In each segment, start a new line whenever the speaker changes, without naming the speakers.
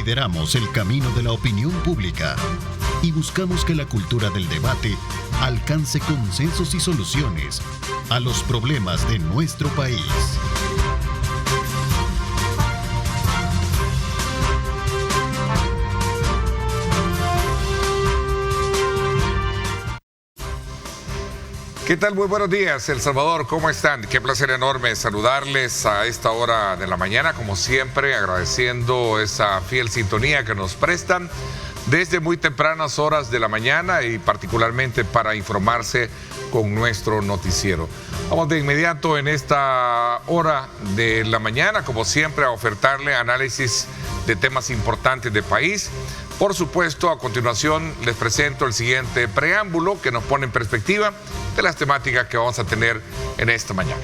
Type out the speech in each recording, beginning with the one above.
lideramos el camino de la opinión pública y buscamos que la cultura del debate alcance consensos y soluciones a los problemas de nuestro país.
¿Qué tal? Muy buenos días, El Salvador, ¿cómo están? Qué placer enorme saludarles a esta hora de la mañana, como siempre, agradeciendo esa fiel sintonía que nos prestan desde muy tempranas horas de la mañana y particularmente para informarse con nuestro noticiero. Vamos de inmediato en esta hora de la mañana, como siempre, a ofertarle análisis de temas importantes del país. Por supuesto, a continuación les presento el siguiente preámbulo que nos pone en perspectiva de las temáticas que vamos a tener en esta mañana.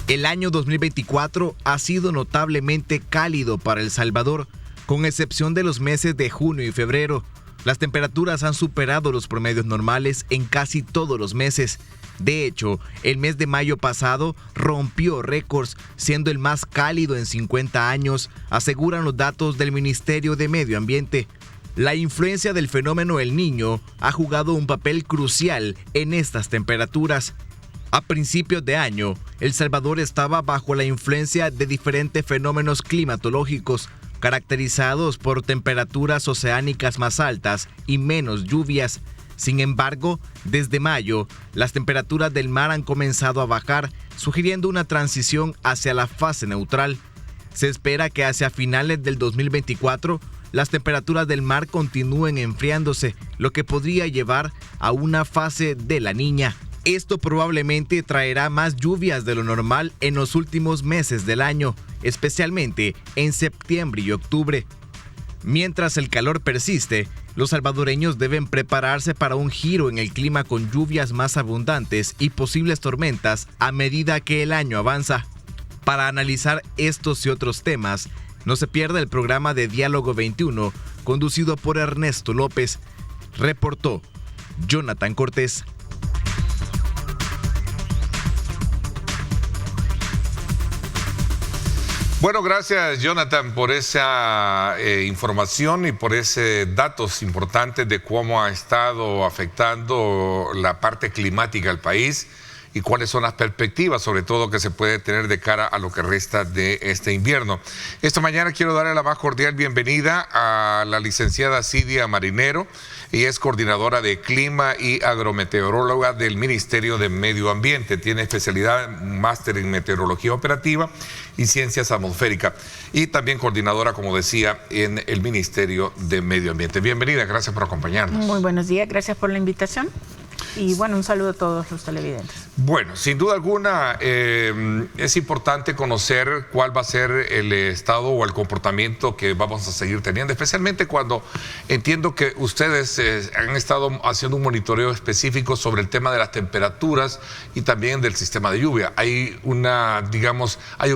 El año 2024 ha sido notablemente cálido para El Salvador, con excepción de los meses de junio y febrero. Las temperaturas han superado los promedios normales en casi todos los meses. De hecho, el mes de mayo pasado rompió récords, siendo el más cálido en 50 años, aseguran los datos del Ministerio de Medio Ambiente. La influencia del fenómeno El Niño ha jugado un papel crucial en estas temperaturas. A principios de año, El Salvador estaba bajo la influencia de diferentes fenómenos climatológicos, caracterizados por temperaturas oceánicas más altas y menos lluvias. Sin embargo, desde mayo, las temperaturas del mar han comenzado a bajar, sugiriendo una transición hacia la fase neutral. Se espera que hacia finales del 2024, las temperaturas del mar continúen enfriándose, lo que podría llevar a una fase de la Niña. Esto probablemente traerá más lluvias de lo normal en los últimos meses del año, especialmente en septiembre y octubre. Mientras el calor persiste, los salvadoreños deben prepararse para un giro en el clima con lluvias más abundantes y posibles tormentas a medida que el año avanza. Para analizar estos y otros temas, no se pierda el programa de Diálogo 21, conducido por Ernesto López. Reportó Jonathan Cortés.
Bueno, gracias Jonathan por esa información y por esos datos importantes de cómo ha estado afectando la parte climática del país y cuáles son las perspectivas, sobre todo, que se puede tener de cara a lo que resta de este invierno. Esta mañana quiero darle la más cordial bienvenida a la licenciada Cidia Marinero. Ella es coordinadora de Clima y agrometeoróloga del Ministerio de Medio Ambiente. Tiene especialidad, máster en meteorología operativa y ciencias atmosféricas. Y también coordinadora, como decía, en el Ministerio de Medio Ambiente. Bienvenida, gracias por acompañarnos.
Muy buenos días, gracias por la invitación. Y bueno, un saludo a todos los televidentes.
Bueno, sin duda alguna es importante conocer cuál va a ser el estado o el comportamiento que vamos a seguir teniendo, especialmente cuando entiendo que ustedes han estado haciendo un monitoreo específico sobre el tema de las temperaturas y también del sistema de lluvia. Hay un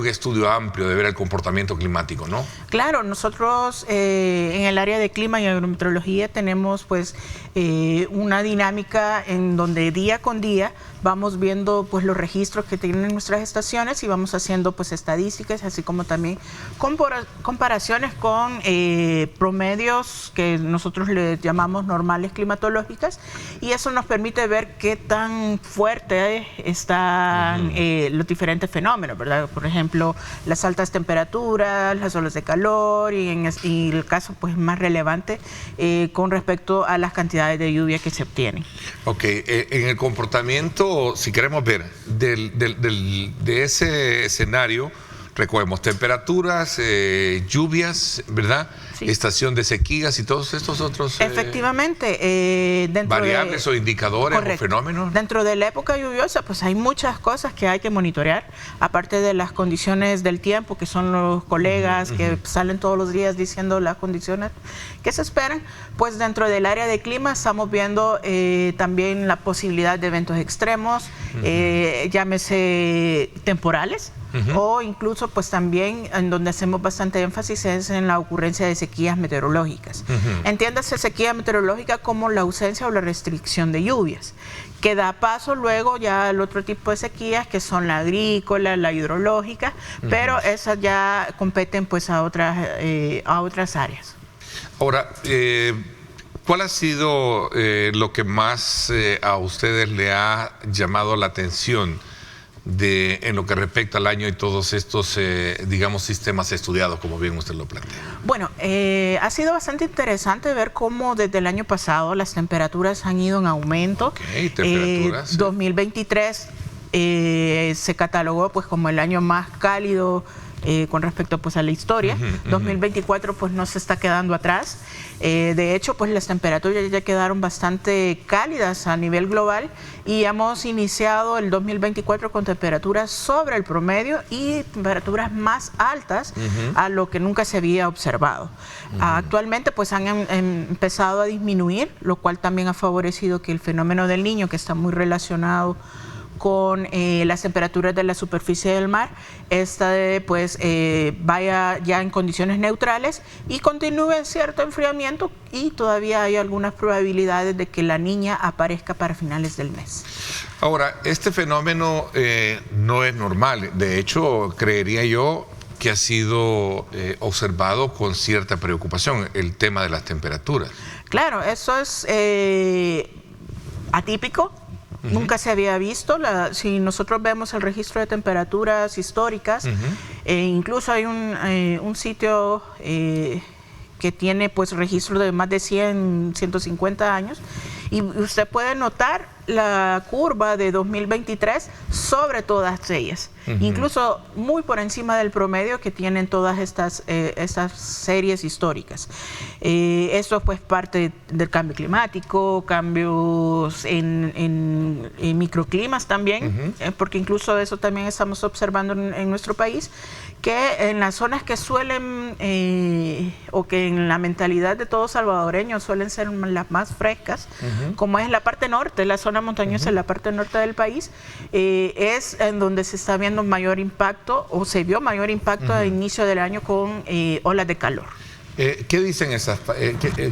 estudio amplio de ver el comportamiento climático, ¿no?
Claro, nosotros en el área de clima y agrometeorología tenemos pues una dinámica en donde día con día vamos viendo pues los registros que tienen nuestras estaciones y vamos haciendo pues estadísticas, así como también comparaciones con promedios que nosotros le llamamos normales climatológicas, y eso nos permite ver qué tan fuerte están los diferentes fenómenos, ¿verdad? Por ejemplo, las altas temperaturas, las olas de calor y el caso pues más relevante con respecto a las cantidades de lluvia que se obtienen.
Ok, en el comportamiento, si queremos ver, de ese escenario, recogemos temperaturas, lluvias, ¿verdad? Sí. Estación de sequías y todos estos otros
efectivamente,
variables o indicadores o fenómenos.
Dentro de la época lluviosa, pues hay muchas cosas que hay que monitorear, aparte de las condiciones del tiempo, que son los colegas que salen todos los días diciendo las condiciones que se esperan. Pues dentro del área de clima estamos viendo también la posibilidad de eventos extremos, llámese temporales, o incluso pues también en donde hacemos bastante énfasis es en la ocurrencia de sequías meteorológicas. Entiéndase sequía meteorológica como la ausencia o la restricción de lluvias, que da paso luego ya al otro tipo de sequías que son la agrícola, la hidrológica, pero esas ya competen pues a otras áreas.
Ahora, ¿cuál ha sido lo que más a ustedes le ha llamado la atención en lo que respecta al año y todos estos, digamos, sistemas estudiados, como bien usted lo plantea?
Bueno, ha sido bastante interesante ver cómo desde el año pasado las temperaturas han ido en aumento.
Okay, temperaturas. Sí.
2023 se catalogó pues como el año más cálido con respecto pues a la historia. 2024 pues no se está quedando atrás. De hecho pues las temperaturas ya quedaron bastante cálidas a nivel global y hemos iniciado el 2024 con temperaturas sobre el promedio y temperaturas más altas a lo que nunca se había observado. Actualmente pues han empezado a disminuir, lo cual también ha favorecido que el fenómeno del Niño, que está muy relacionado con las temperaturas de la superficie del mar, pues vaya ya en condiciones neutrales y continúe cierto enfriamiento, y todavía hay algunas probabilidades de que la Niña aparezca para finales del mes.
Ahora, este fenómeno no es normal. De hecho, creería yo que ha sido observado con cierta preocupación el tema de las temperaturas.
Claro, eso es atípico. Nunca se había visto. Si nosotros vemos el registro de temperaturas históricas, incluso hay un sitio que tiene pues registro de más de 150 años, y usted puede notar la curva de 2023 sobre todas ellas, incluso muy por encima del promedio que tienen todas estas series históricas. Esto pues parte del cambio climático, cambios en microclimas también, porque incluso eso también estamos observando en nuestro país, que en las zonas que suelen, o que en la mentalidad de todos salvadoreños suelen ser las más frescas, como es la parte norte, la zona montañosa en la parte norte del país, es en donde se está viendo mayor impacto, o se vio mayor impacto a inicio del año con olas de calor.
¿Qué dicen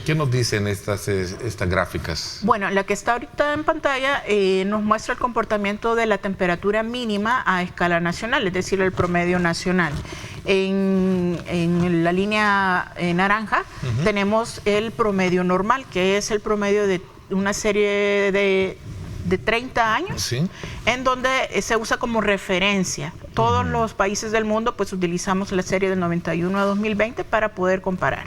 qué nos dicen estas gráficas?
Bueno, la que está ahorita en pantalla nos muestra el comportamiento de la temperatura mínima a escala nacional, es decir, el promedio nacional. En la línea naranja tenemos el promedio normal, que es el promedio de una serie de 30 años, en donde se usa como referencia. Todos los países del mundo pues utilizamos la serie del 91 a 2020 para poder comparar.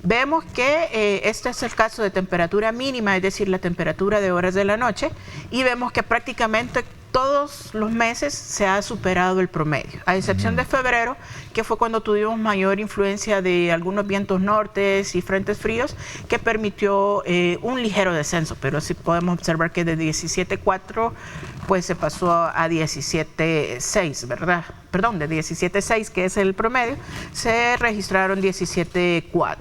Vemos que este es el caso de temperatura mínima, es decir, la temperatura de horas de la noche, y vemos que prácticamente todos los meses se ha superado el promedio, a excepción de febrero, que fue cuando tuvimos mayor influencia de algunos vientos nortes y frentes fríos, que permitió un ligero descenso, pero sí podemos observar que de 17.4 pues se pasó a 17.6, ¿verdad? Perdón, de 17.6, que es el promedio, se registraron 17.4.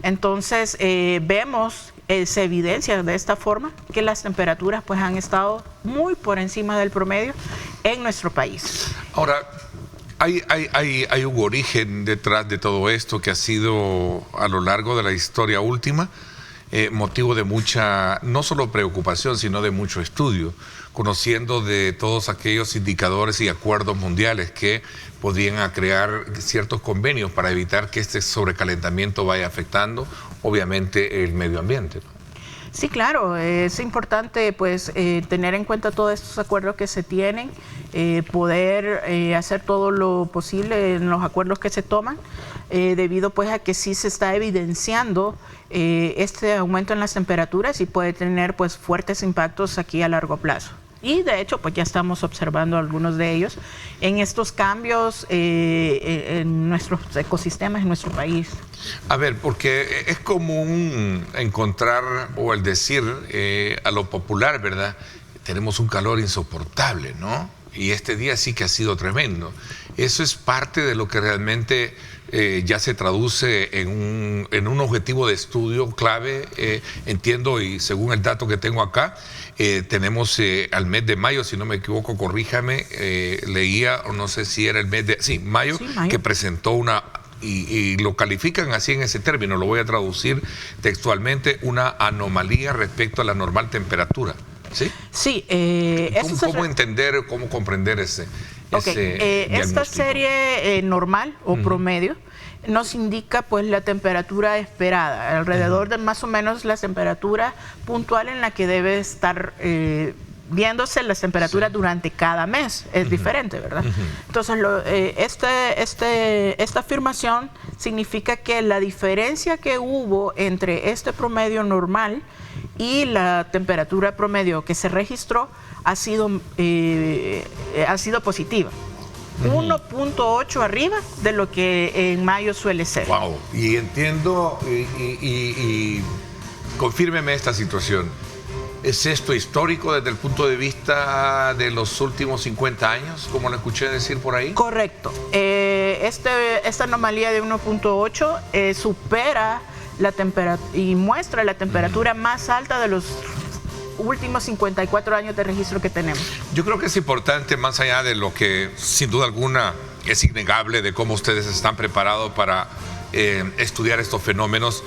Entonces vemos, se evidencia de esta forma que las temperaturas pues han estado muy por encima del promedio en nuestro país.
Ahora, hay un origen detrás de todo esto que ha sido a lo largo de la historia última motivo de mucha, no solo preocupación, sino de mucho estudio, conociendo de todos aquellos indicadores y acuerdos mundiales que podían crear ciertos convenios para evitar que este sobrecalentamiento vaya afectando, obviamente, el medio ambiente, ¿no?
Sí, claro, es importante pues tener en cuenta todos estos acuerdos que se tienen, poder hacer todo lo posible en los acuerdos que se toman, debido pues a que sí se está evidenciando este aumento en las temperaturas y puede tener pues fuertes impactos aquí a largo plazo. Y de hecho pues ya estamos observando algunos de ellos en estos cambios en nuestros ecosistemas, en nuestro país.
A ver, porque es común encontrar o el decir a lo popular, ¿verdad? Tenemos un calor insoportable, ¿no? y este día sí que ha sido tremendo. Eso es parte de lo que realmente ya se traduce en un objetivo de estudio clave. Entiendo, y según el dato que tengo acá, tenemos al mes de mayo, si no me equivoco, corríjame, leía, o no sé si era el mes de... Sí, mayo, que presentó una... Y lo califican así en ese término, lo voy a traducir textualmente, una anomalía respecto a la normal temperatura. ¿Sí?
Sí.
¿Cómo entender, cómo comprender ese
esta serie normal o promedio nos indica pues la temperatura esperada, alrededor de más o menos la temperatura puntual en la que debe estar viéndose las temperaturas durante cada mes. Es diferente, ¿verdad? Entonces, esta afirmación significa que la diferencia que hubo entre este promedio normal y la temperatura promedio que se registró ha sido positiva. 1.8 arriba de lo que en mayo suele ser.
Wow. Y entiendo, y confírmeme esta situación. ¿Es esto histórico desde el punto de vista de los últimos 50 años, como lo escuché decir por ahí?
Correcto. Esta anomalía de 1.8 supera la temperatura y muestra la temperatura más alta de los últimos 54 años de registro que tenemos.
Yo creo que es importante, más allá de lo que sin duda alguna es innegable de cómo ustedes están preparados para estudiar estos fenómenos,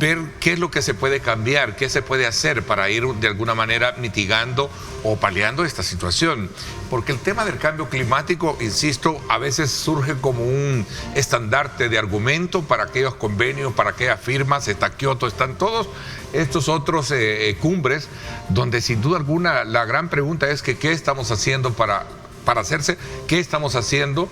ver qué es lo que se puede cambiar, qué se puede hacer para ir de alguna manera mitigando o paliando esta situación. Porque el tema del cambio climático, insisto, a veces surge como un estandarte de argumento para aquellos convenios, para aquellas firmas. Está Kioto, están todos estos otros cumbres, donde sin duda alguna la gran pregunta es que qué estamos haciendo para hacerse, qué estamos haciendo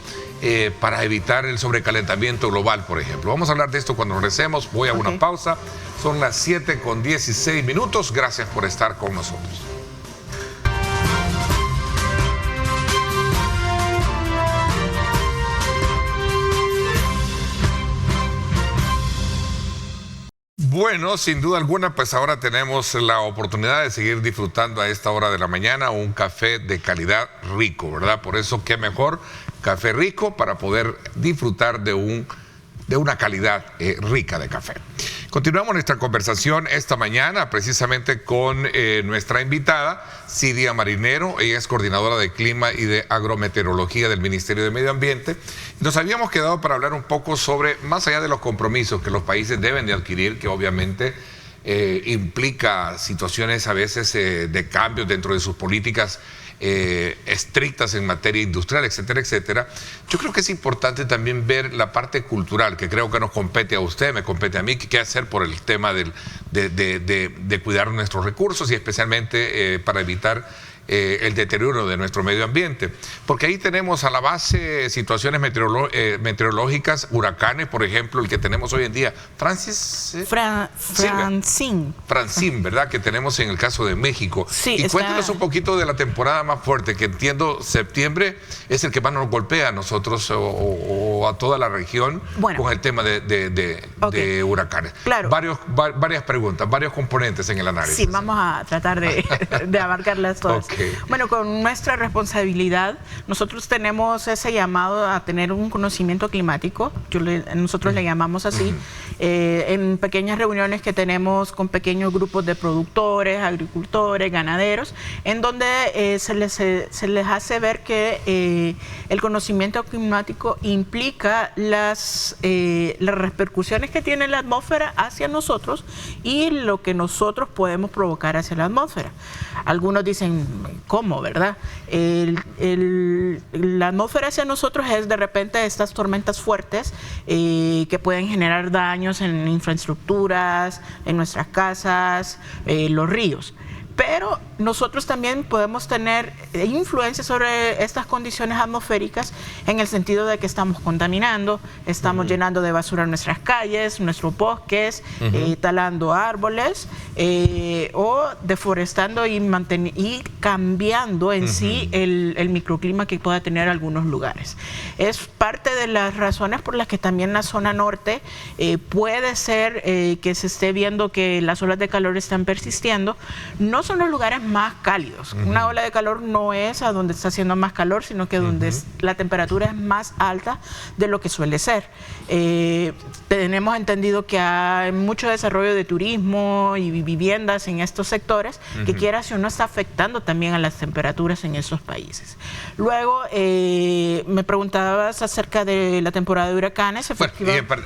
para evitar el sobrecalentamiento global, por ejemplo. Vamos a hablar de esto cuando regresemos. Voy a una pausa. Son las 7:16. Gracias por estar con nosotros. Bueno, sin duda alguna, pues ahora tenemos la oportunidad de seguir disfrutando a esta hora de la mañana un café de calidad rico, ¿verdad? Por eso, qué mejor café rico para poder disfrutar de una calidad rica de café. Continuamos nuestra conversación esta mañana precisamente con nuestra invitada, Cidia Marinero. Ella es coordinadora de Clima y de Agrometeorología del Ministerio de Medio Ambiente. Nos habíamos quedado para hablar un poco sobre, más allá de los compromisos que los países deben de adquirir, que obviamente implica situaciones a veces de cambios dentro de sus políticas estrictas en materia industrial, etcétera, etcétera. Yo creo que es importante también ver la parte cultural, que creo que nos compete a usted, me compete a mí, qué hacer por el tema de cuidar nuestros recursos y especialmente para evitar el deterioro de nuestro medio ambiente. Porque ahí tenemos a la base situaciones meteorológicas, huracanes, por ejemplo, el que tenemos hoy en día, Francine, ¿verdad? Que tenemos en el caso de México.
Sí,
y cuéntanos un poquito de la temporada más fuerte, que entiendo septiembre es el que más nos golpea a nosotros o a toda la región, bueno, con el tema de huracanes.
Claro.
Varias preguntas, varios componentes en el análisis.
Sí, vamos a tratar de abarcarlas todas. Bueno, con nuestra responsabilidad, nosotros tenemos ese llamado a tener un conocimiento climático, nosotros le llamamos así, en pequeñas reuniones que tenemos con pequeños grupos de productores, agricultores, ganaderos, en donde se les hace ver que el conocimiento climático implica las repercusiones que tiene la atmósfera hacia nosotros y lo que nosotros podemos provocar hacia la atmósfera. Algunos dicen, ¿cómo, verdad? La atmósfera hacia nosotros es de repente estas tormentas fuertes que pueden generar daños en infraestructuras, en nuestras casas, los ríos. Pero nosotros también podemos tener influencia sobre estas condiciones atmosféricas en el sentido de que estamos contaminando, estamos llenando de basura nuestras calles, nuestros bosques, talando árboles o deforestando y cambiando en sí el microclima que pueda tener algunos lugares. Es parte de las razones por las que también la zona norte puede ser que se esté viendo que las olas de calor están persistiendo, no son los lugares más cálidos. Una ola de calor no es a donde está haciendo más calor, sino que donde la temperatura es más alta de lo que suele ser. Tenemos entendido que hay mucho desarrollo de turismo y viviendas en estos sectores, que quiera si no está afectando también a las temperaturas en esos países. Luego, me preguntabas acerca de la temporada de huracanes.
Bueno,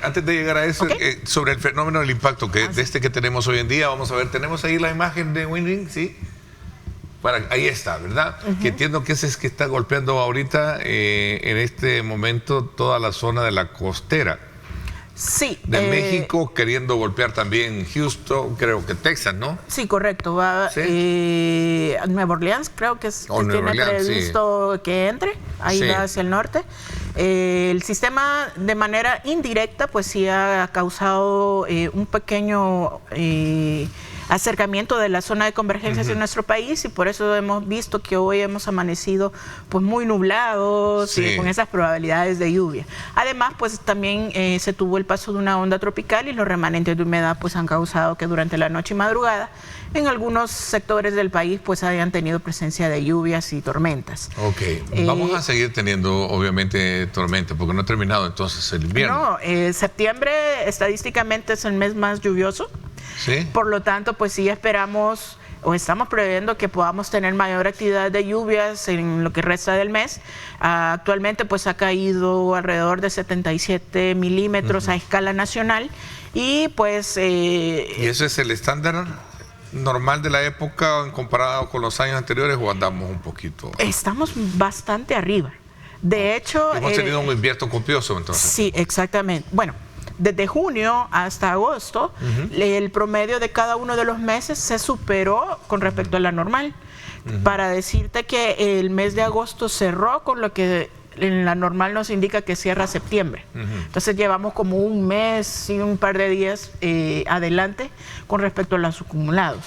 antes de llegar a eso, sobre el fenómeno del impacto que tenemos hoy en día, vamos a ver, tenemos ahí la imagen de Winning, ¿sí? Ahí está, ¿verdad? Que entiendo que ese es que está golpeando ahorita en este momento toda la zona de la costera.
Sí.
De México, queriendo golpear también Houston, creo que Texas, ¿no?
Sí, correcto. Va Nueva Orleans, creo que tiene previsto que entre, ahí va hacia el norte. El sistema de manera indirecta pues sí ha causado un pequeño acercamiento de la zona de convergencia hacia nuestro país, y por eso hemos visto que hoy hemos amanecido pues muy nublados y con esas probabilidades de lluvia. Además, pues también se tuvo el paso de una onda tropical, y los remanentes de humedad pues han causado que durante la noche y madrugada en algunos sectores del país pues hayan tenido presencia de lluvias y tormentas.
Vamos a seguir teniendo obviamente tormentas, porque no ha terminado entonces el invierno.
No, septiembre estadísticamente es el mes más lluvioso.
¿Sí?
Por lo tanto, pues sí esperamos o estamos previendo que podamos tener mayor actividad de lluvias en lo que resta del mes. Actualmente pues ha caído alrededor de 77 milímetros a escala nacional, y pues...
¿Y eso es el estándar normal de la época comparado con los años anteriores, o andamos un poquito?
Estamos bastante arriba. De hecho...
Hemos tenido un invierno copioso entonces.
Sí, exactamente. Bueno, desde junio hasta agosto, el promedio de cada uno de los meses se superó con respecto a la normal. Para decirte que el mes de agosto cerró con lo que en la normal nos indica que cierra septiembre. Entonces llevamos como un mes y un par de días adelante con respecto a los acumulados.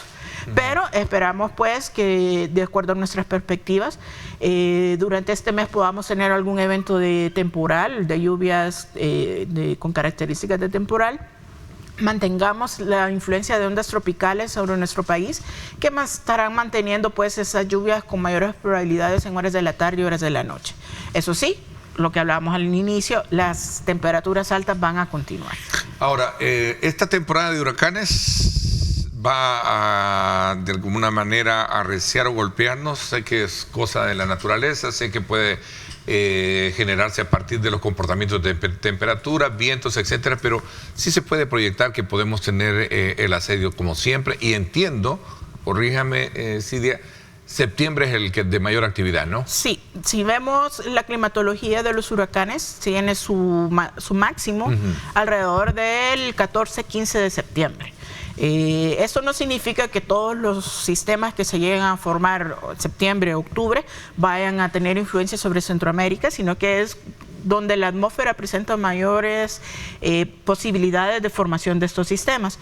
Pero esperamos pues que, de acuerdo a nuestras perspectivas, durante este mes podamos tener algún evento de temporal, de lluvias con características de temporal. Mantengamos la influencia de ondas tropicales sobre nuestro país, que estarán manteniendo pues esas lluvias con mayores probabilidades en horas de la tarde y horas de la noche. Eso sí, lo que hablábamos al inicio, las temperaturas altas van a continuar.
Ahora, esta temporada de huracanes va a, de alguna manera, a arreciar o golpearnos. Sé que es cosa de la naturaleza, sé que puede generarse a partir de los comportamientos de temperatura, vientos, etcétera, pero sí se puede proyectar que podemos tener el asedio como siempre, y entiendo, corríjame, Cidia, septiembre es el que de mayor actividad, ¿no? Sí,
si vemos la climatología de los huracanes, tiene su máximo alrededor del 14-15 de septiembre. Esto no significa que todos los sistemas que se lleguen a formar septiembre, octubre, vayan a tener influencia sobre Centroamérica, sino que es donde la atmósfera presenta mayores posibilidades de formación de estos sistemas.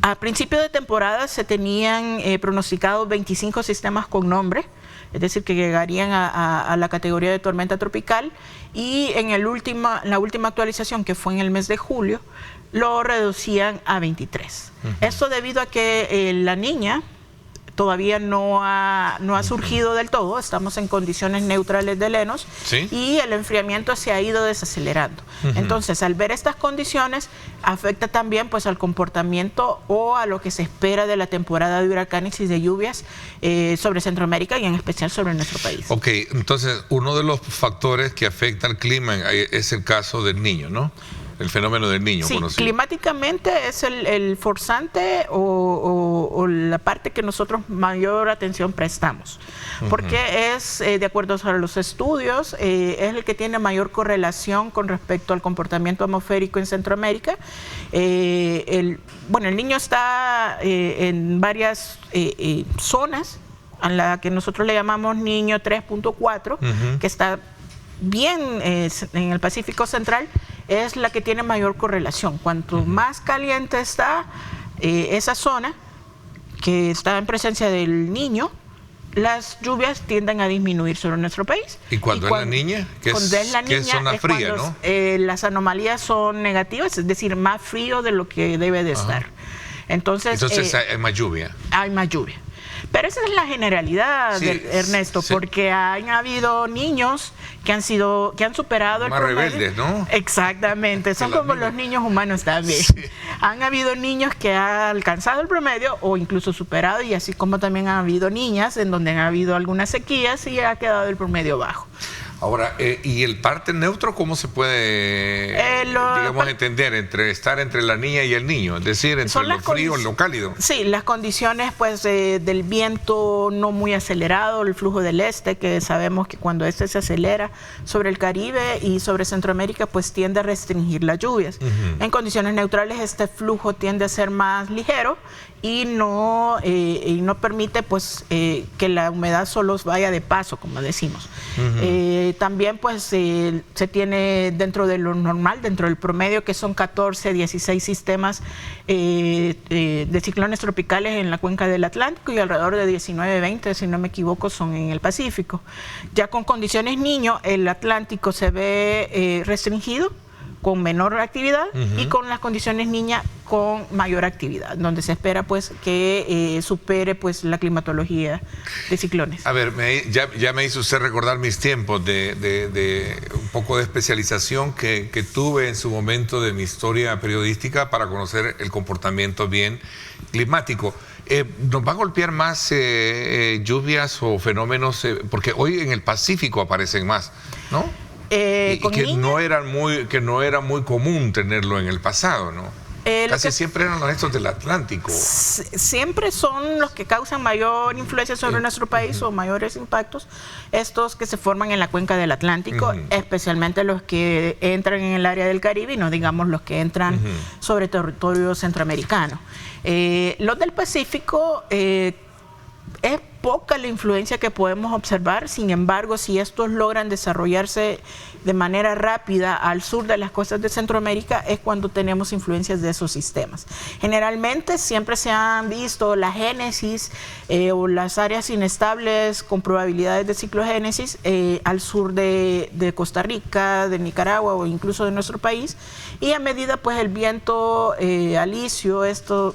A principio de temporada se tenían pronosticados 25 sistemas con nombre, es decir, que llegarían a la categoría de tormenta tropical, y en la última actualización, que fue en el mes de julio, lo reducían a 23. Esto debido a que la Niña todavía no ha surgido del todo, estamos en condiciones neutrales de Lenos, y el enfriamiento se ha ido desacelerando. Entonces, al ver estas condiciones, afecta también pues al comportamiento o a lo que se espera de la temporada de huracanes y de lluvias sobre Centroamérica, y en especial sobre nuestro país.
Ok, entonces uno de los factores que afecta al clima es el caso del Niño, ¿no? El fenómeno del Niño.
Sí, climáticamente es el forzante o la parte que nosotros mayor atención prestamos, porque es, de acuerdo a los estudios, es el que tiene mayor correlación con respecto al comportamiento atmosférico en Centroamérica. El Niño está en varias zonas, a la que nosotros le llamamos Niño 3.4, que está bien en el Pacífico Central, es la que tiene mayor correlación. Cuanto más caliente está esa zona, que está en presencia del Niño, las lluvias tienden a disminuir sobre nuestro país.
¿Y cuando es la Niña? Que es zona fría, ¿no?
Las anomalías son negativas, es decir, más frío de lo que debe de estar. Entonces
hay más lluvia.
Hay más lluvia. Pero esa es la generalidad,
sí,
Ernesto, sí, porque han habido niños que han superado
más
el promedio.
Rebeldes, ¿no?
Exactamente, son como los niños humanos también. Sí. Han habido niños que han alcanzado el promedio o incluso superado, y así como también han habido niñas en donde han habido algunas sequías y ha quedado el promedio bajo.
Ahora, ¿y el parte neutro cómo se puede, digamos, entender estar entre la niña y el niño? Es decir, entre lo frío y lo cálido.
Sí, las condiciones pues del viento no muy acelerado, el flujo del este, que sabemos que cuando este se acelera sobre el Caribe y sobre Centroamérica, pues tiende a restringir las lluvias. En condiciones neutrales este flujo tiende a ser más ligero y no permite pues que la humedad solo vaya de paso, como decimos. También pues se tiene dentro de lo normal, dentro del promedio, que son 14, 16 sistemas de ciclones tropicales en la cuenca del Atlántico, y alrededor de 19, 20, si no me equivoco, son en el Pacífico. Ya con condiciones niño, el Atlántico se ve restringido, con menor actividad, y con las condiciones niña con mayor actividad, donde se espera pues que supere pues la climatología de ciclones.
A ver, ya me hizo usted recordar mis tiempos de un poco de especialización que tuve en su momento de mi historia periodística para conocer el comportamiento bien climático. ¿Nos va a golpear más lluvias o fenómenos? Porque hoy en el Pacífico aparecen más, ¿no? Y que no era muy común tenerlo en el pasado, ¿no? Casi siempre eran estos del Atlántico.
Siempre son los que causan mayor influencia sobre nuestro país o mayores impactos, estos que se forman en la cuenca del Atlántico, especialmente los que entran en el área del Caribe, y no digamos los que entran sobre territorio centroamericano. Los del Pacífico, es poca la influencia que podemos observar. Sin embargo, si estos logran desarrollarse de manera rápida al sur de las costas de Centroamérica, es cuando tenemos influencias de esos sistemas. Generalmente siempre se han visto la génesis o las áreas inestables con probabilidades de ciclogénesis al sur de Costa Rica, de Nicaragua o incluso de nuestro país, y a medida pues el viento alisio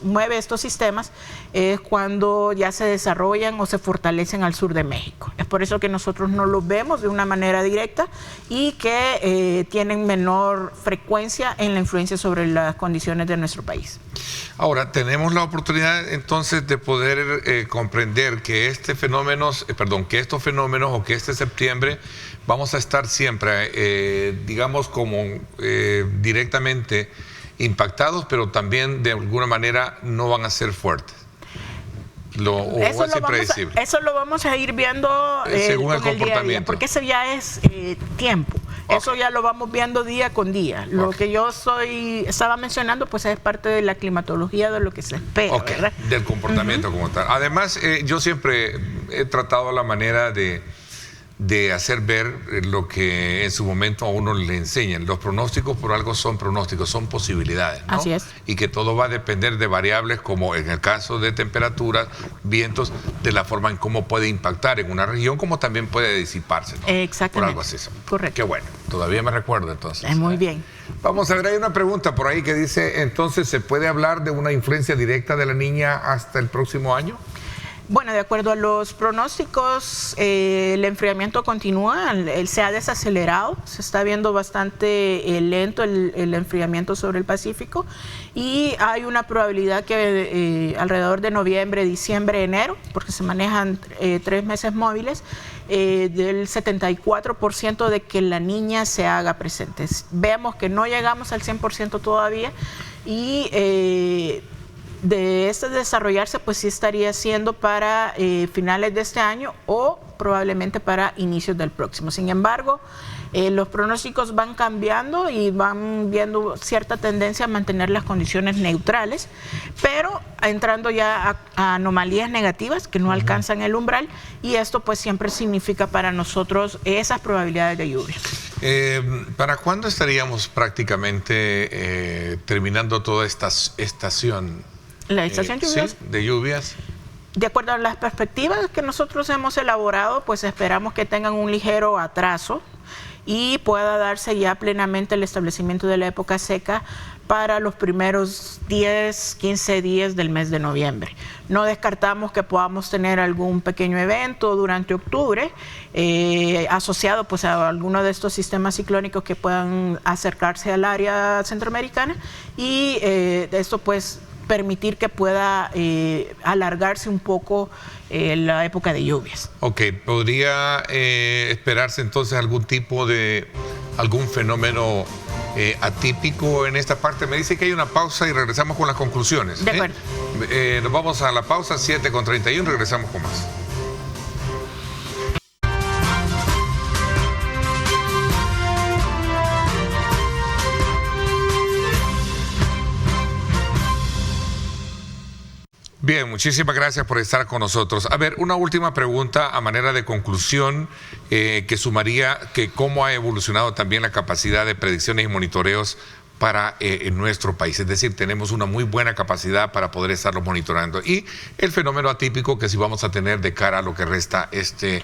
mueve estos sistemas, es cuando ya se desarrollan o se fortalecen al sur de México. Es por eso que nosotros no los vemos de una manera directa y que tienen menor frecuencia en la influencia sobre las condiciones de nuestro país.
Ahora, tenemos la oportunidad entonces de poder comprender que estos fenómenos o que este septiembre vamos a estar siempre, digamos, como directamente impactados, pero también de alguna manera no van a ser fuertes.
Eso lo vamos a ir viendo
según el comportamiento.
Día a día, porque eso ya es tiempo. Eso ya lo vamos viendo día con día. Lo que yo estaba mencionando, pues es parte de la climatología, de lo que se espera, ¿verdad?
Del comportamiento como tal. Además, yo siempre he tratado la manera de hacer ver lo que en su momento a uno le enseñan. Los pronósticos por algo son pronósticos, son posibilidades, ¿no?
Así es.
Y que todo va a depender de variables como en el caso de temperaturas, vientos, de la forma en cómo puede impactar en una región, como también puede disiparse, ¿no?
Exactamente.
Por algo así.
Correcto.
Qué bueno, todavía me recuerdo entonces.
Muy bien.
Vamos a ver, hay una pregunta por ahí que dice, entonces, ¿se puede hablar de una influencia directa de la niña hasta el próximo año?
Bueno, de acuerdo a los pronósticos, el enfriamiento continúa, se ha desacelerado, se está viendo bastante lento el enfriamiento sobre el Pacífico, y hay una probabilidad que alrededor de noviembre, diciembre, enero, porque se manejan 3 meses móviles, del 74% de que la niña se haga presente. Vemos que no llegamos al 100% todavía, y de desarrollarse, pues sí estaría siendo para finales de este año o probablemente para inicios del próximo. Sin embargo, los pronósticos van cambiando y van viendo cierta tendencia a mantener las condiciones neutrales, pero entrando ya a anomalías negativas que no alcanzan el umbral, y esto pues siempre significa para nosotros esas probabilidades de lluvia.
¿Para cuándo estaríamos prácticamente terminando toda esta estación?
La estación lluvias.
Sí, de lluvias.
De acuerdo a las perspectivas que nosotros hemos elaborado, pues esperamos que tengan un ligero atraso y pueda darse ya plenamente el establecimiento de la época seca para los primeros 10, 15 días del mes de noviembre. No descartamos que podamos tener algún pequeño evento durante octubre asociado pues a alguno de estos sistemas ciclónicos que puedan acercarse al área centroamericana y esto pues permitir que pueda alargarse un poco la época de lluvias.
Ok, ¿podría esperarse entonces algún fenómeno atípico en esta parte? Me dice que hay una pausa y regresamos con las conclusiones.
De acuerdo.
Nos vamos a la pausa, 7:31, regresamos con más. Bien, muchísimas gracias por estar con nosotros. A ver, una última pregunta a manera de conclusión que sumaría que cómo ha evolucionado también la capacidad de predicciones y monitoreos para en nuestro país. Es decir, tenemos una muy buena capacidad para poder estarlos monitoreando. Y el fenómeno atípico que sí vamos a tener de cara a lo que resta este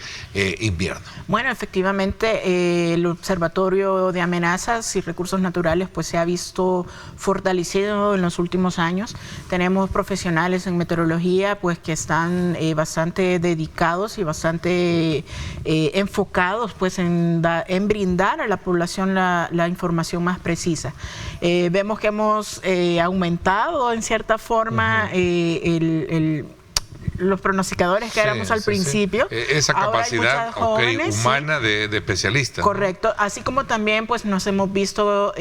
invierno.
Bueno, efectivamente, el Observatorio de Amenazas y Recursos Naturales pues se ha visto fortalecido en los últimos años. Tenemos profesionales en meteorología pues que están bastante dedicados y bastante enfocados pues en brindar a la población la información más precisa. Vemos que hemos aumentado en cierta forma los pronosticadores que éramos al principio.
Esa capacidad humana de especialistas.
Correcto, ¿no? Así como también pues nos hemos visto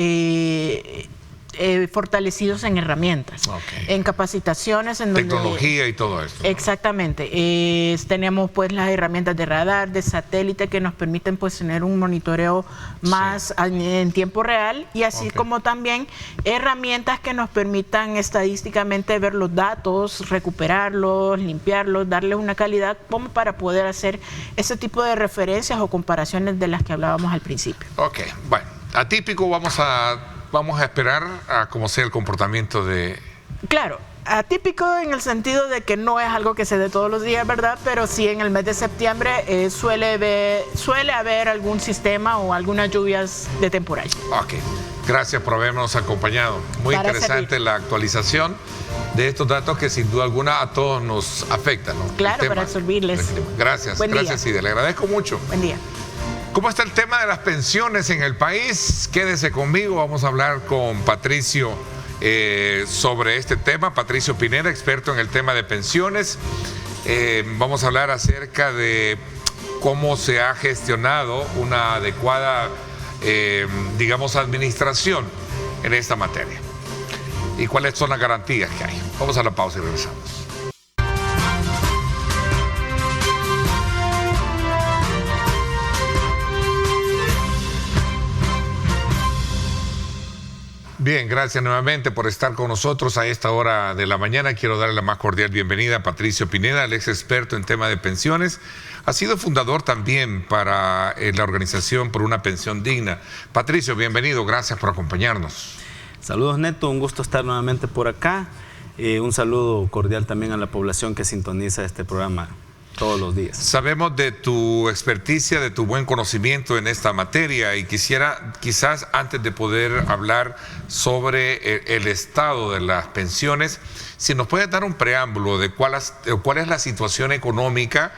fortalecidos en herramientas, en capacitaciones, en
tecnología y todo esto, ¿no?
Exactamente. Tenemos pues las herramientas de radar, de satélite que nos permiten pues tener un monitoreo más en tiempo real y así como también herramientas que nos permitan estadísticamente ver los datos, recuperarlos, limpiarlos, darles una calidad como para poder hacer ese tipo de referencias o comparaciones de las que hablábamos al principio.
Ok, bueno, atípico vamos a esperar a cómo sea el comportamiento de...
Claro, atípico en el sentido de que no es algo que se dé todos los días, ¿verdad? Pero sí en el mes de septiembre suele haber algún sistema o algunas lluvias de temporal.
Ok, gracias por habernos acompañado. Muy interesante la actualización de estos datos que sin duda alguna a todos nos afectan, ¿no?
Claro, para servirles.
Gracias, gracias Ida, le agradezco mucho.
Buen día.
¿Cómo está el tema de las pensiones en el país? Quédese conmigo, vamos a hablar con Patricio sobre este tema. Patricio Pineda, experto en el tema de pensiones. Vamos a hablar acerca de cómo se ha gestionado una adecuada, digamos, administración en esta materia. Y cuáles son las garantías que hay. Vamos a la pausa y regresamos. Bien, gracias nuevamente por estar con nosotros a esta hora de la mañana. Quiero darle la más cordial bienvenida a Patricio Pineda, el ex experto en tema de pensiones. Ha sido fundador también para la organización Por una Pensión Digna. Patricio, bienvenido, gracias por acompañarnos.
Saludos, Neto, un gusto estar nuevamente por acá. Un saludo cordial también a la población que sintoniza este programa todos los días.
Sabemos de tu experticia, de tu buen conocimiento en esta materia y quisiera, quizás antes de poder hablar sobre el estado de las pensiones, si nos puedes dar un preámbulo de cuál es la situación económica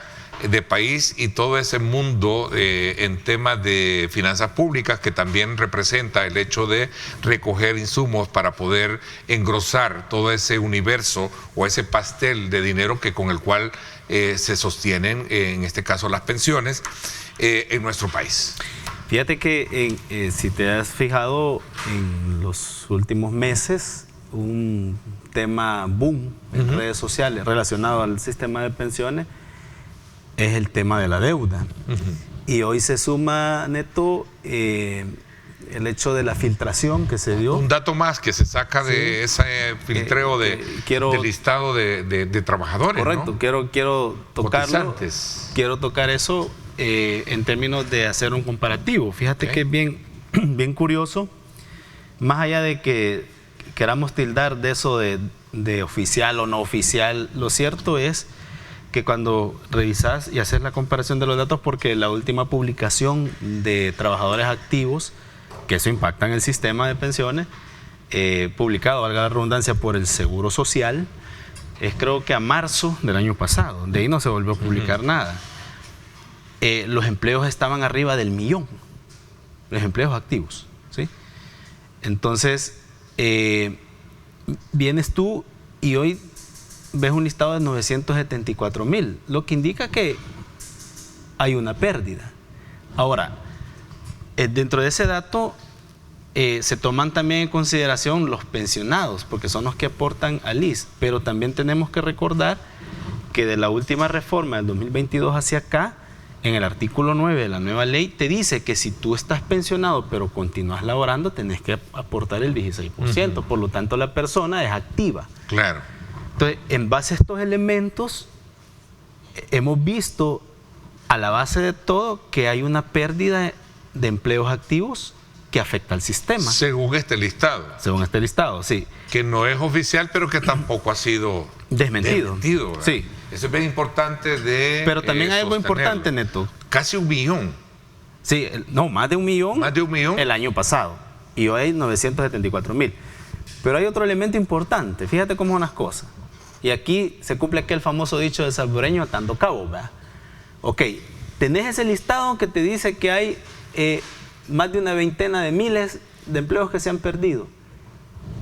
de país y todo ese mundo en temas de finanzas públicas que también representa el hecho de recoger insumos para poder engrosar todo ese universo o ese pastel de dinero que con el cual se sostienen, en este caso las pensiones, en nuestro país.
Fíjate que si te has fijado en los últimos meses, un tema boom en redes sociales relacionado al sistema de pensiones es el tema de la deuda. Y hoy se suma, Neto, el hecho de la filtración que se dio.
Un dato más que se saca de ese filtreo del listado de trabajadores.
Correcto, ¿no? quiero tocarlo.
Cotizantes.
Quiero tocar eso en términos de hacer un comparativo. Fíjate que es bien curioso, más allá de que queramos tildar de eso de oficial o no oficial, lo cierto es que cuando revisas y haces la comparación de los datos, porque la última publicación de trabajadores activos, que eso impacta en el sistema de pensiones, publicado, valga la redundancia, por el Seguro Social, es creo que a marzo del año pasado. De ahí no se volvió a publicar nada. Los empleos estaban arriba del 1.000.000, los empleos activos, ¿sí? Entonces, vienes tú y hoy ves un listado de 974.000, lo que indica que hay una pérdida. Ahora, dentro de ese dato se toman también en consideración los pensionados, porque son los que aportan al ISS, pero también tenemos que recordar que de la última reforma del 2022 hacia acá, en el artículo 9 de la nueva ley, te dice que si tú estás pensionado pero continúas laborando, tenés que aportar el 16%, por lo tanto la persona es activa.
Claro.
Entonces, en base a estos elementos, hemos visto a la base de todo que hay una pérdida de empleos activos que afecta al sistema.
Según este listado.
Según este listado, sí.
Que no es oficial, pero que tampoco ha sido
desmentido.
Sí. Eso es bien importante de
Pero también hay algo importante, Neto.
Casi 1.000.000.
Sí, no, más de 1.000.000.
Más de 1.000.000.
El año pasado. Y hoy hay 974.000. Pero hay otro elemento importante. Fíjate cómo son las cosas. Y aquí se cumple aquel famoso dicho de salvadoreño atando cabos, ¿verdad? Ok, tenés ese listado que te dice que hay más de una veintena de miles de empleos que se han perdido.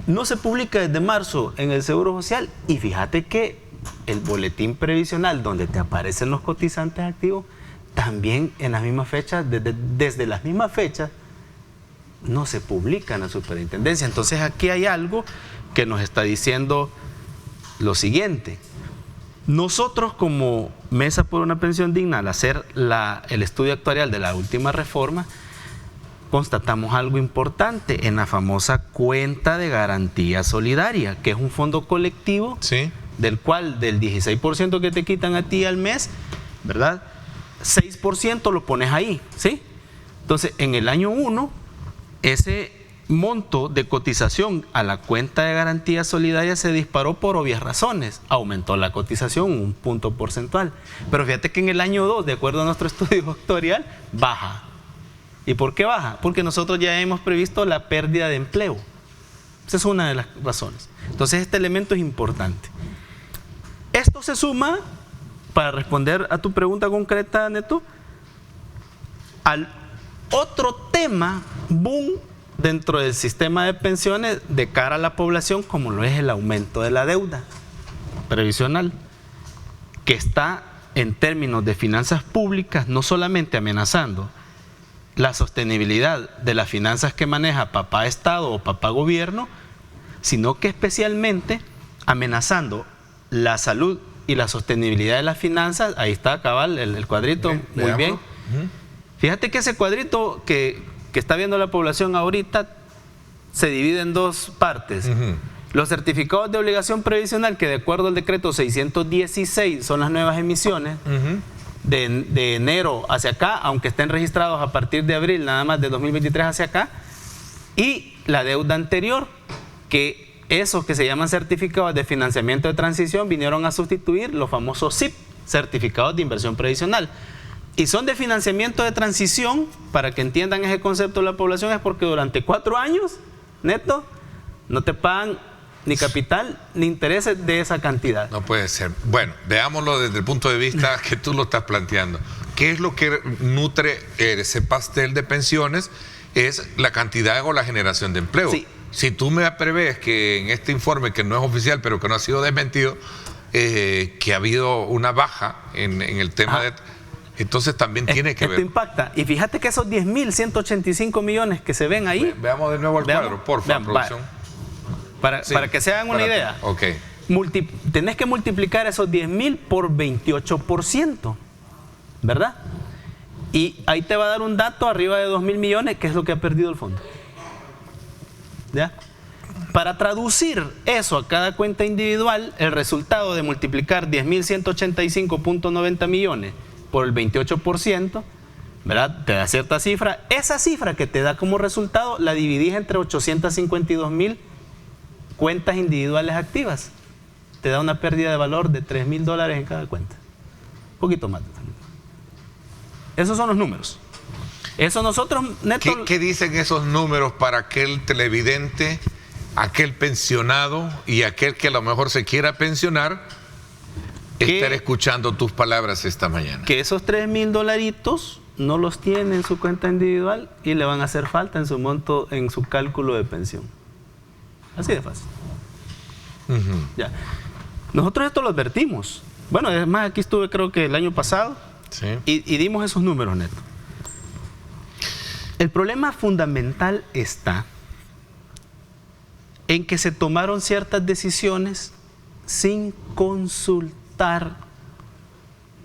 No se publica desde marzo en el Seguro Social y fíjate que el boletín previsional donde te aparecen los cotizantes activos, también en las mismas fechas, desde las mismas fechas, no se publica en la superintendencia. Entonces aquí hay algo que nos está diciendo lo siguiente. Nosotros como Mesa por una Pensión Digna, al hacer el estudio actuarial de la última reforma, constatamos algo importante en la famosa cuenta de garantía solidaria, que es un fondo colectivo,
sí,
del cual del 16% que te quitan a ti al mes, ¿verdad? 6% lo pones ahí, ¿sí? Entonces, en el año 1, ese monto de cotización a la cuenta de garantía solidaria se disparó por obvias razones. Aumentó la cotización un punto porcentual. Pero fíjate que en el año 2, de acuerdo a nuestro estudio actuarial, baja. ¿Y por qué baja? Porque nosotros ya hemos previsto la pérdida de empleo. Esa es una de las razones. Entonces, este elemento es importante. Esto se suma, para responder a tu pregunta concreta, Neto, al otro tema, boom, dentro del sistema de pensiones de cara a la población, como lo es el aumento de la deuda previsional, que está en términos de finanzas públicas no solamente amenazando la sostenibilidad de las finanzas que maneja papá Estado o papá Gobierno, sino que especialmente amenazando la salud y la sostenibilidad de las finanzas. Ahí está, cabal, el cuadrito, muy bien. Fíjate que ese cuadrito que está viendo la población ahorita se divide en dos partes. Los certificados de obligación previsional, que de acuerdo al decreto 616 son las nuevas emisiones, de enero hacia acá, aunque estén registrados a partir de abril, nada más de 2023 hacia acá, y la deuda anterior, que esos que se llaman certificados de financiamiento de transición vinieron a sustituir los famosos CIP, certificados de inversión previsional. Y son de financiamiento de transición, para que entiendan ese concepto de la población, es porque durante 4 años, neto, no te pagan ni capital ni intereses de esa cantidad.
No puede ser. Bueno, veámoslo desde el punto de vista que tú lo estás planteando. ¿Qué es lo que nutre ese pastel de pensiones? Es la cantidad o la generación de empleo.
Sí.
Si tú me prevés que en este informe, que no es oficial, pero que no ha sido desmentido, que ha habido una baja en el tema de... Entonces también tiene que ver.
Esto impacta. Y fíjate que esos 10.185 millones que se ven ahí...
Veamos de nuevo el cuadro, por favor, producción.
Para que se hagan una idea.
Ok.
Tenés que multiplicar esos 10.000 por 28%, ¿verdad? Y ahí te va a dar un dato arriba de 2.000 millones, que es lo que ha perdido el fondo. ¿Ya? Para traducir eso a cada cuenta individual, el resultado de multiplicar 10.185.90 millones por el 28%, ¿verdad? Te da cierta cifra. Esa cifra que te da como resultado la dividís entre 852.000 cuentas individuales activas. Te da una pérdida de valor de $3.000 en cada cuenta. Un poquito más. Esos son los números. Eso nosotros, neto...
¿Qué dicen esos números para aquel televidente aquel pensionado y aquel que a lo mejor se quiera pensionar estar escuchando tus palabras esta mañana?
Que esos $3,000 no los tiene en su cuenta individual y le van a hacer falta en su monto, en su cálculo de pensión. Así de fácil. Ya. Nosotros esto lo advertimos. Bueno, además aquí estuve creo que el año pasado,
sí,
y dimos esos números, Neto. El problema fundamental está en que se tomaron ciertas decisiones sin consultar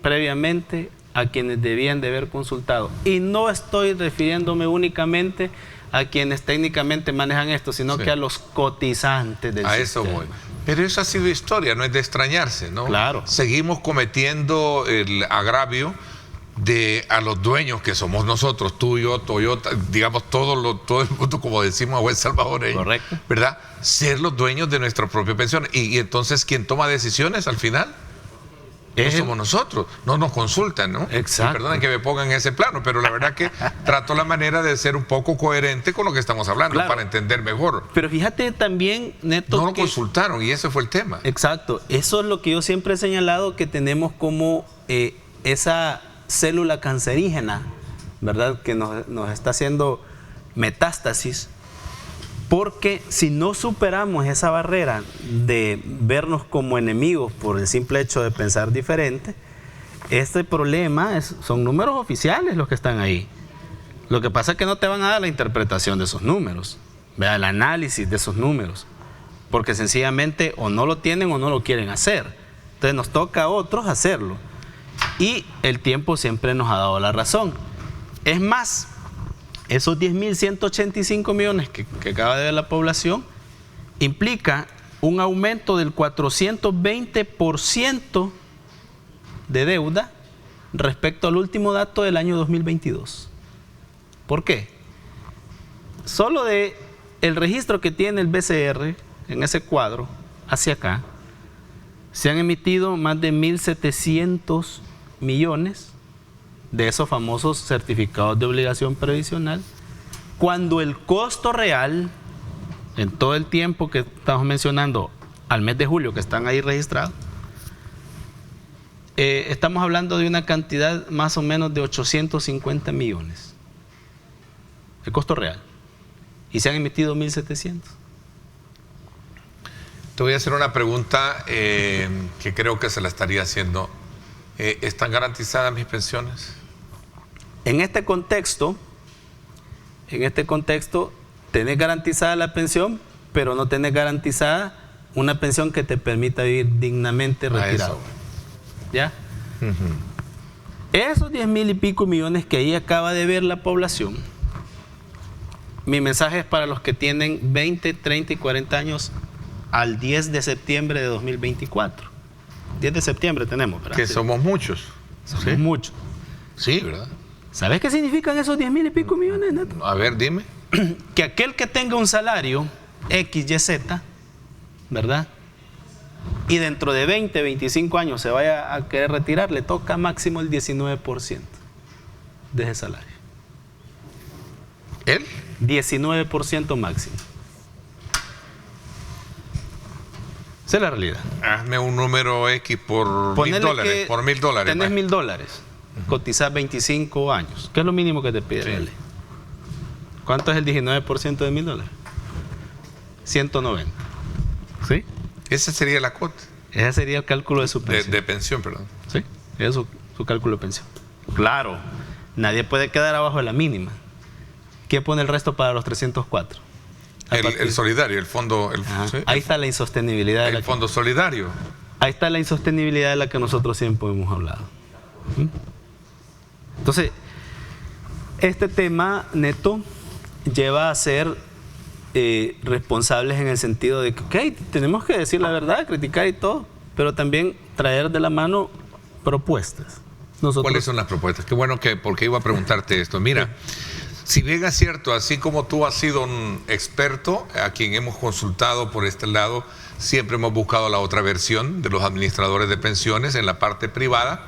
previamente a quienes debían de haber consultado. Y no estoy refiriéndome únicamente a quienes técnicamente manejan esto, sino que a los cotizantes del sistema.
A eso voy. Pero eso ha sido historia, no es de extrañarse, ¿no?
Claro.
Seguimos cometiendo el agravio a los dueños que somos nosotros, tú, yo, Toyota, digamos todo el mundo, como decimos a buen salvadoreño.
Correcto.
¿Verdad? Ser los dueños de nuestra propia pensión. Y entonces, ¿quién toma decisiones al final? No somos nosotros, no nos consultan, ¿no?
Exacto.
Y perdonen que me pongan en ese plano, pero la verdad que trato la manera de ser un poco coherente con lo que estamos hablando, claro, para entender mejor.
Pero fíjate también, Neto,
no lo consultaron y ese fue el tema.
Exacto, eso es lo que yo siempre he señalado, que tenemos como esa célula cancerígena, ¿verdad? Que nos está haciendo metástasis. Porque si no superamos esa barrera de vernos como enemigos por el simple hecho de pensar diferente, este problema son números oficiales los que están ahí. Lo que pasa es que no te van a dar la interpretación de esos números, vea, el análisis de esos números, porque sencillamente o no lo tienen o no lo quieren hacer. Entonces nos toca a otros hacerlo. Y el tiempo siempre nos ha dado la razón. Es más, esos 10.185 millones que acaba de ver la población implica un aumento del 420% de deuda respecto al último dato del año 2022. ¿Por qué? Solo de el registro que tiene el BCR en ese cuadro hacia acá, se han emitido más de 1.700 millones de esos famosos certificados de obligación previsional, cuando el costo real, en todo el tiempo que estamos mencionando, al mes de julio que están ahí registrados, estamos hablando de una cantidad más o menos de 850 millones. El costo real. Y se han emitido 1.700.
Te voy a hacer una pregunta que creo que se la estaría haciendo. ¿Están garantizadas mis pensiones?
En este contexto, tenés garantizada la pensión, pero no tenés garantizada una pensión que te permita vivir dignamente retirado. ¿Ya? Esos 10.000 y pico millones que ahí acaba de ver la población, mi mensaje es para los que tienen 20, 30 y 40 años al 10 de septiembre de 2024. 10 de septiembre tenemos, ¿verdad?
Que somos muchos.
Somos muchos.
Sí, ¿verdad?
¿Sabes qué significan esos 10.000 y pico millones, Neto?
A ver, dime.
Que aquel que tenga un salario X, Y, Z, ¿verdad? Y dentro de 20, 25 años se vaya a querer retirar, le toca máximo el 19% de ese salario.
¿Él?
19% máximo. Esa es la realidad.
Hazme un número X por $1,000. Por $1,000.
Tenés $1,000. Cotizás 25 años. ¿Qué es lo mínimo que te pide la ley? ¿Cuánto es el 19% de $1,000? 190. ¿Sí?
Esa sería la cuota.
Ese sería el cálculo de su pensión.
De pensión, perdón.
Sí, ese es su cálculo de pensión. Claro, nadie puede quedar abajo de la mínima. ¿Quién pone el resto para los 304?
El solidario, el fondo. ¿Sí?
Ahí está la insostenibilidad.
El fondo solidario.
Ahí está la insostenibilidad de la que nosotros siempre hemos hablado. Entonces, este tema, Neto, lleva a ser responsables en el sentido de que, ok, tenemos que decir la verdad, criticar y todo, pero también traer de la mano propuestas.
¿Cuáles son las propuestas? Qué bueno porque iba a preguntarte esto. Mira, si bien es cierto, así como tú has sido un experto, a quien hemos consultado por este lado, siempre hemos buscado la otra versión de los administradores de pensiones en la parte privada.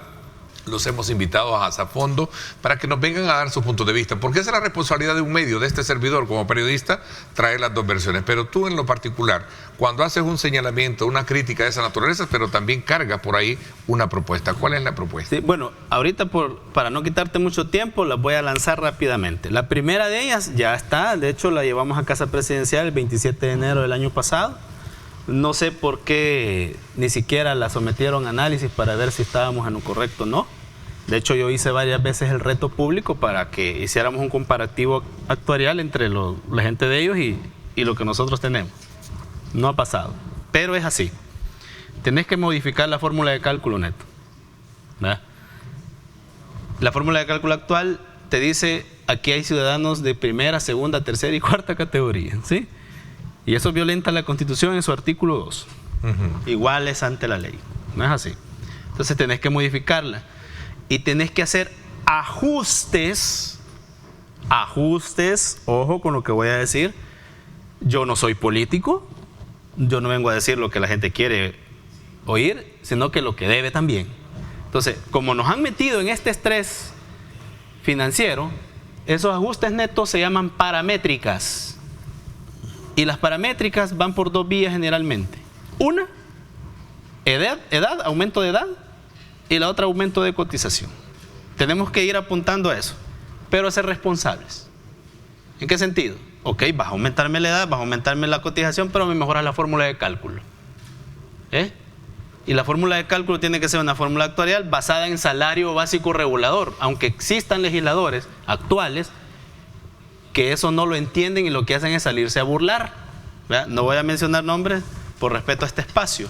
los hemos invitado a Asafondo para que nos vengan a dar su punto de vista, porque esa es la responsabilidad de un medio, de este servidor como periodista, traer las dos versiones. Pero tú en lo particular, cuando haces un señalamiento, una crítica de esa naturaleza, pero también cargas por ahí una propuesta. ¿Cuál es la propuesta?
Sí, bueno, ahorita para no quitarte mucho tiempo, las voy a lanzar rápidamente. La primera de ellas ya está, de hecho la llevamos a Casa Presidencial el 27 de enero del año pasado. No sé por qué ni siquiera la sometieron a análisis para ver si estábamos en lo correcto o no. De hecho, yo hice varias veces el reto público para que hiciéramos un comparativo actuarial entre la gente de ellos y lo que nosotros tenemos. No ha pasado, pero es así. Tenés que modificar la fórmula de cálculo neto, ¿verdad? La fórmula de cálculo actual te dice, aquí hay ciudadanos de primera, segunda, tercera y cuarta categoría, ¿sí? Y eso violenta la Constitución en su artículo 2. Iguales ante la ley. No es así. Entonces tenés que modificarla. Y tenés que hacer ajustes. Ajustes, ojo con lo que voy a decir. Yo no soy político. Yo no vengo a decir lo que la gente quiere oír, sino que lo que debe también. Entonces, como nos han metido en este estrés financiero, esos ajustes netos se llaman paramétricas. Y las paramétricas van por dos vías generalmente. Una, edad, aumento de edad, y la otra, aumento de cotización. Tenemos que ir apuntando a eso, pero a ser responsables. ¿En qué sentido? Ok, vas a aumentarme la edad, vas a aumentarme la cotización, pero me mejoras la fórmula de cálculo. Y la fórmula de cálculo tiene que ser una fórmula actuarial basada en salario básico regulador, aunque existan legisladores actuales que eso no lo entienden y lo que hacen es salirse a burlar. ¿Verdad? No voy a mencionar nombres por respeto a este espacio,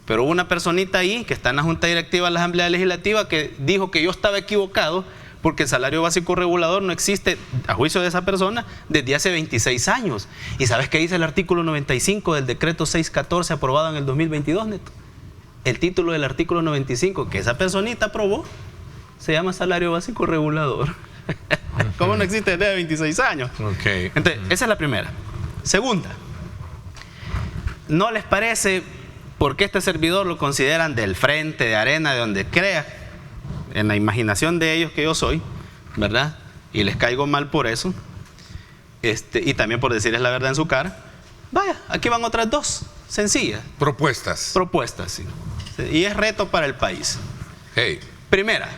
pero hubo una personita ahí que está en la Junta Directiva de la Asamblea Legislativa que dijo que yo estaba equivocado porque el salario básico regulador no existe, a juicio de esa persona, desde hace 26 años. ¿Y sabes qué dice el artículo 95 del decreto 614 aprobado en el 2022, Neto? El título del artículo 95 que esa personita aprobó se llama salario básico regulador. ¿Cómo no existe desde 26 años?
Okay.
Entonces, esa es la primera. Segunda, ¿no les parece, porque este servidor lo consideran del frente, de arena, de donde crea, en la imaginación de ellos que yo soy, ¿verdad? Y les caigo mal por eso, y también por decirles la verdad en su cara? Vaya, aquí van otras dos, sencillas.
Propuestas.
Propuestas, sí. Y es reto para el país.
Hey.
Primera,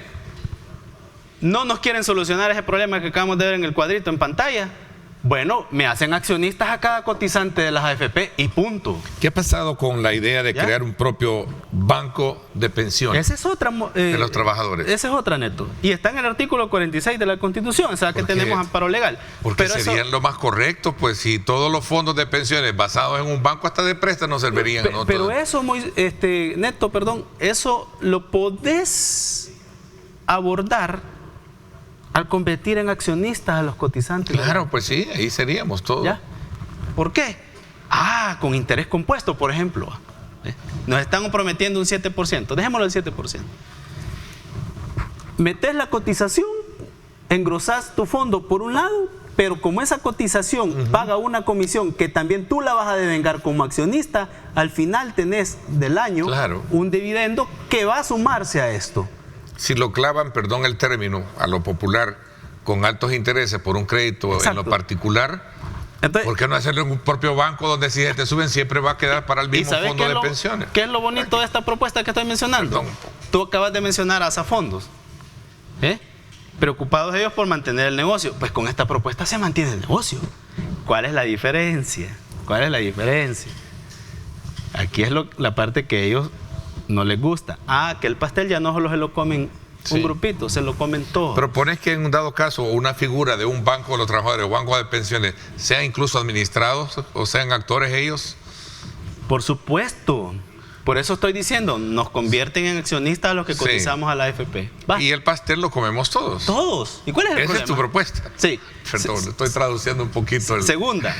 no nos quieren solucionar ese problema que acabamos de ver en el cuadrito en pantalla. Bueno, me hacen accionistas a cada cotizante de las AFP y punto.
¿Qué ha pasado con la idea de crear un propio banco de pensiones?
Esa es otra,
de los trabajadores.
Esa es otra, Neto. Y está en el artículo 46 de la Constitución, o sea que tenemos amparo legal.
Porque
pero
serían
eso,
lo más correcto, pues si todos los fondos de pensiones basados en un banco hasta de préstamo servirían. ¿No?
Pero eso, Neto, perdón, eso lo podés abordar al convertir en accionistas a los cotizantes.
Claro, pues sí, ahí seríamos todos.
¿Ya? ¿Por qué? Con interés compuesto, por ejemplo. Nos están prometiendo un 7%, dejémoslo al 7%. Metés la cotización, engrosás tu fondo por un lado, pero como esa cotización paga una comisión que también tú la vas a devengar como accionista, al final tenés del año un dividendo que va a sumarse a esto.
Si lo clavan, perdón el término, a lo popular, con altos intereses por un crédito en lo particular, entonces, ¿por qué no hacerlo en un propio banco donde si te suben siempre va a quedar para el mismo fondo de pensiones?
¿Qué es lo bonito de esta propuesta que estoy mencionando? Perdón. Tú acabas de mencionar a Asafondos, preocupados ellos por mantener el negocio. Pues con esta propuesta se mantiene el negocio. ¿Cuál es la diferencia? ¿Cuál es la diferencia? Aquí es la parte que ellos no les gusta. Que el pastel ya no solo se lo comen un grupito, se lo comen todos.
Pero pones que en un dado caso una figura de un banco de los trabajadores o banco de pensiones sean incluso administrados o sean actores ellos.
Por supuesto. Por eso estoy diciendo, nos convierten en accionistas a los que cotizamos a la AFP.
Y el pastel lo comemos todos.
Todos. ¿Y cuál es el problema?
Esa es tu propuesta.
Sí.
Perdón, estoy traduciendo un poquito.
Segunda.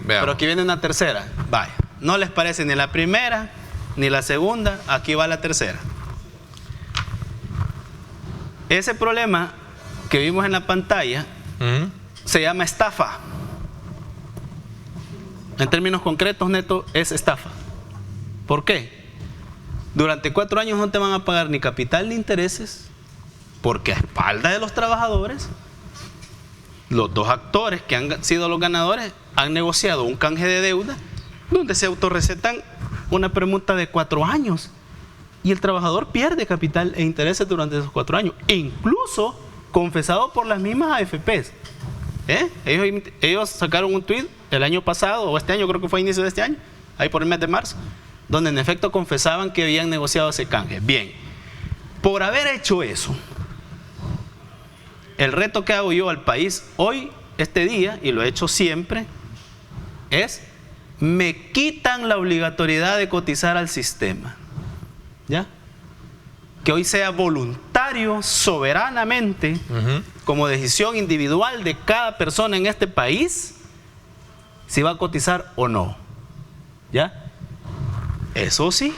Pero aquí viene una tercera. Vaya. No les parece ni la primera ni la segunda, aquí va la tercera. Ese problema que vimos en la pantalla se llama estafa. En términos concretos, Neto, es estafa. ¿Por qué? Durante 4 años no te van a pagar ni capital ni intereses, porque a espalda de los trabajadores, los dos actores que han sido los ganadores han negociado un canje de deuda donde se autorrecetan una permuta de 4 años y el trabajador pierde capital e intereses durante esos 4 años, incluso confesado por las mismas AFPs. Ellos sacaron un tuit el año pasado, o este año, creo que fue a inicio de este año, ahí por el mes de marzo, donde en efecto confesaban que habían negociado ese canje. Bien, por haber hecho eso, el reto que hago yo al país hoy, este día, y lo he hecho siempre, es: me quitan la obligatoriedad de cotizar al sistema. ¿Ya? Que hoy sea voluntario, soberanamente, como decisión individual de cada persona en este país, si va a cotizar o no. ¿Ya? Eso sí,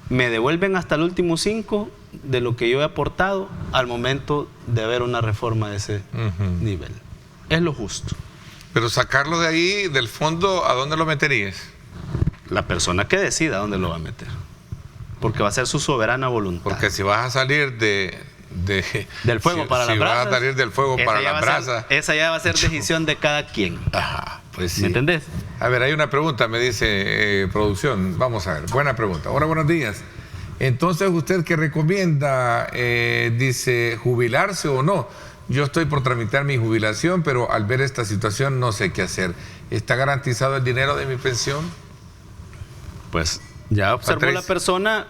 me devuelven hasta el último 5 de lo que yo he aportado al momento de haber una reforma de ese nivel. Es lo justo.
Pero sacarlo de ahí, del fondo, ¿a dónde lo meterías?
La persona que decida dónde lo va a meter. Porque va a ser su soberana voluntad.
Porque si vas a salir del
fuego para las brasas.
Si vas a salir del fuego para las brasas.
Esa ya va a ser decisión de cada quien.
Ajá, pues sí.
¿Me entendés?
A ver, hay una pregunta, me dice producción. Vamos a ver, buena pregunta. Hola, buenos días. Entonces, ¿usted qué recomienda? Dice, ¿jubilarse o no? Yo estoy por tramitar mi jubilación, pero al ver esta situación no sé qué hacer. ¿Está garantizado el dinero de mi pensión?
Pues ya observó
Patricia.
la persona.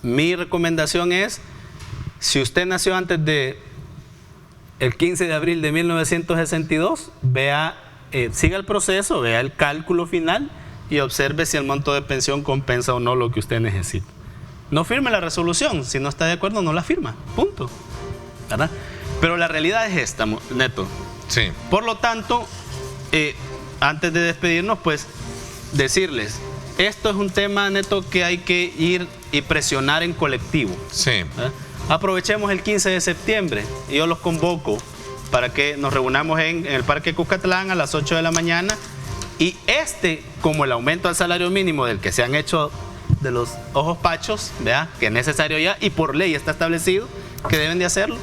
Mi recomendación es, si usted nació antes de el 15 de abril de 1962, siga el proceso, vea el cálculo final y observe si el monto de pensión compensa o no lo que usted necesita. No firme la resolución, si no está de acuerdo no la firma, punto. ¿Verdad? Pero la realidad es esta, Neto.
Sí.
Por lo tanto, antes de despedirnos, pues decirles, esto es un tema, Neto, que hay que ir y presionar en colectivo.
Sí.
Aprovechemos el 15 de septiembre y yo los convoco para que nos reunamos en el Parque Cuscatlán a las 8 de la mañana y como el aumento al salario mínimo del que se han hecho de los ojos pachos, ¿verdad?, que es necesario ya y por ley está establecido que deben de hacerlo,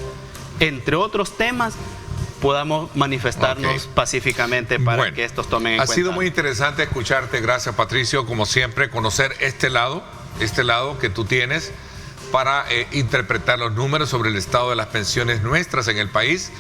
entre otros temas, podamos manifestarnos pacíficamente para que estos tomen en cuenta.
Ha sido muy interesante escucharte, gracias Patricio, como siempre, conocer este lado que tú tienes para interpretar los números sobre el estado de las pensiones nuestras en el país.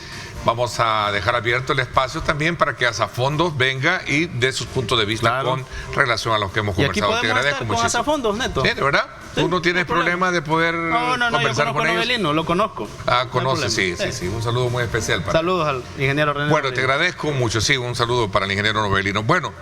Vamos a dejar abierto el espacio también para que Asafondos venga y dé sus puntos de vista con relación a lo que hemos conversado.
Y aquí podemos estar con Asafondos, Neto.
Sí, ¿de verdad?
Sí,
¿Tú no tienes problema de poder conversar con ellos?
Novelino, lo conozco.
Ah, conoces, sí. Un saludo muy especial para
Saludos al ingeniero René
Bueno,
Novelino.
te agradezco mucho, sí, un saludo para el ingeniero Novelino. Bueno,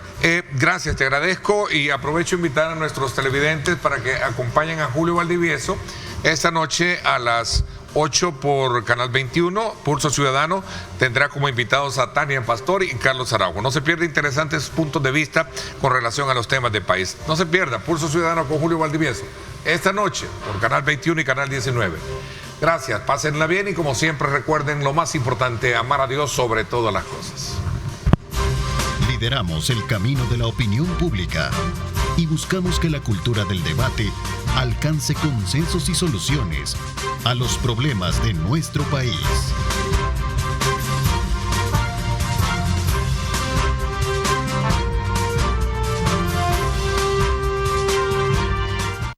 gracias, te agradezco y aprovecho invitar a nuestros televidentes para que acompañen a Julio Valdivieso esta noche a las 8 por Canal 21, Pulso Ciudadano, tendrá como invitados a Tania Pastor y Carlos Araujo. No se pierda interesantes puntos de vista con relación a los temas del país. No se pierda Pulso Ciudadano con Julio Valdivieso esta noche por Canal 21 y Canal 19. Gracias, pásenla bien y como siempre recuerden lo más importante, amar a Dios sobre todas las cosas.
Lideramos el camino de la opinión pública y buscamos que la cultura del debate alcance consensos y soluciones a los problemas de nuestro país.